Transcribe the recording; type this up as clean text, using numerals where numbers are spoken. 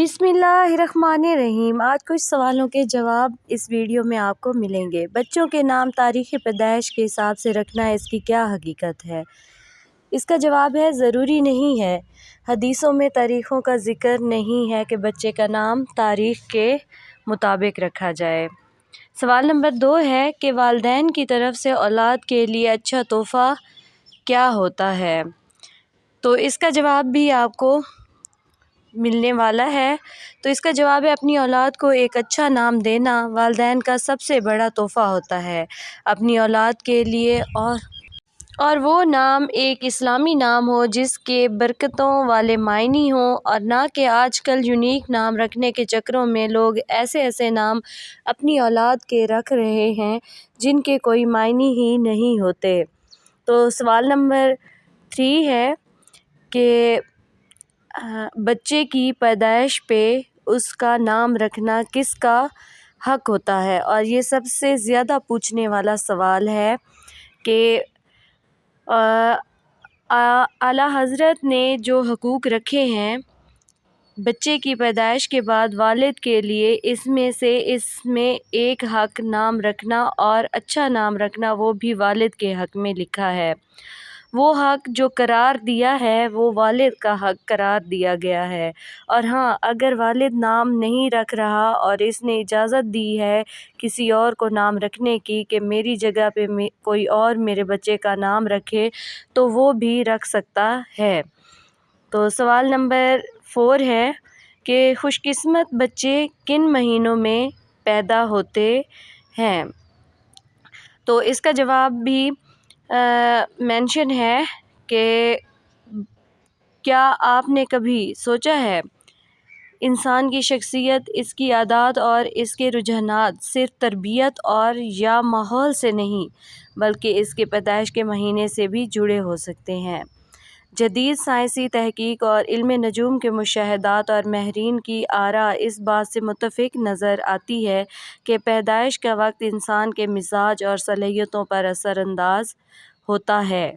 بسم اللہ الرحمن الرحیم۔ آج کچھ سوالوں کے جواب اس ویڈیو میں آپ کو ملیں گے۔ بچوں کے نام تاریخ پیدائش کے حساب سے رکھنا اس کی کیا حقیقت ہے؟ اس کا جواب ہے ضروری نہیں ہے۔ حدیثوں میں تاریخوں کا ذکر نہیں ہے کہ بچے کا نام تاریخ کے مطابق رکھا جائے۔ سوال نمبر 2 ہے کہ والدین کی طرف سے اولاد کے لیے اچھا تحفہ کیا ہوتا ہے؟ تو اس کا جواب بھی آپ کو ملنے والا ہے۔ تو اس کا جواب ہے اپنی اولاد کو ایک اچھا نام دینا والدین کا سب سے بڑا تحفہ ہوتا ہے اپنی اولاد کے لیے، اور وہ نام ایک اسلامی نام ہو جس کے برکتوں والے معنی ہوں، اور نہ کہ آج کل یونیک نام رکھنے کے چکروں میں لوگ ایسے نام اپنی اولاد کے رکھ رہے ہیں جن کے کوئی معنی ہی نہیں ہوتے۔ تو سوال نمبر 3 ہے کہ بچے کی پیدائش پہ اس کا نام رکھنا کس کا حق ہوتا ہے؟ اور یہ سب سے زیادہ پوچھنے والا سوال ہے کہ اعلیٰ حضرت نے جو حقوق رکھے ہیں بچے کی پیدائش کے بعد والد کے لیے، اس میں ایک حق نام رکھنا اور اچھا نام رکھنا، وہ بھی والد کے حق میں لکھا ہے۔ وہ حق جو قرار دیا ہے وہ والد کا حق قرار دیا گیا ہے، اور ہاں اگر والد نام نہیں رکھ رہا اور اس نے اجازت دی ہے کسی اور کو نام رکھنے کی کہ میری جگہ پہ کوئی اور میرے بچے کا نام رکھے تو وہ بھی رکھ سکتا ہے۔ تو سوال نمبر 4 ہے کہ خوش قسمت بچے کن مہینوں میں پیدا ہوتے ہیں؟ تو اس کا جواب بھی مینشن ہے کہ کیا آپ نے کبھی سوچا ہے انسان کی شخصیت، اس کی عادات اور اس کے رجحانات صرف تربیت اور یا ماحول سے نہیں بلکہ اس کے پیدائش کے مہینے سے بھی جڑے ہو سکتے ہیں۔ جدید سائنسی تحقیق اور علم نجوم کے مشاہدات اور ماہرین کی آراء اس بات سے متفق نظر آتی ہے کہ پیدائش کا وقت انسان کے مزاج اور صلاحیتوں پر اثر انداز ہوتا ہے۔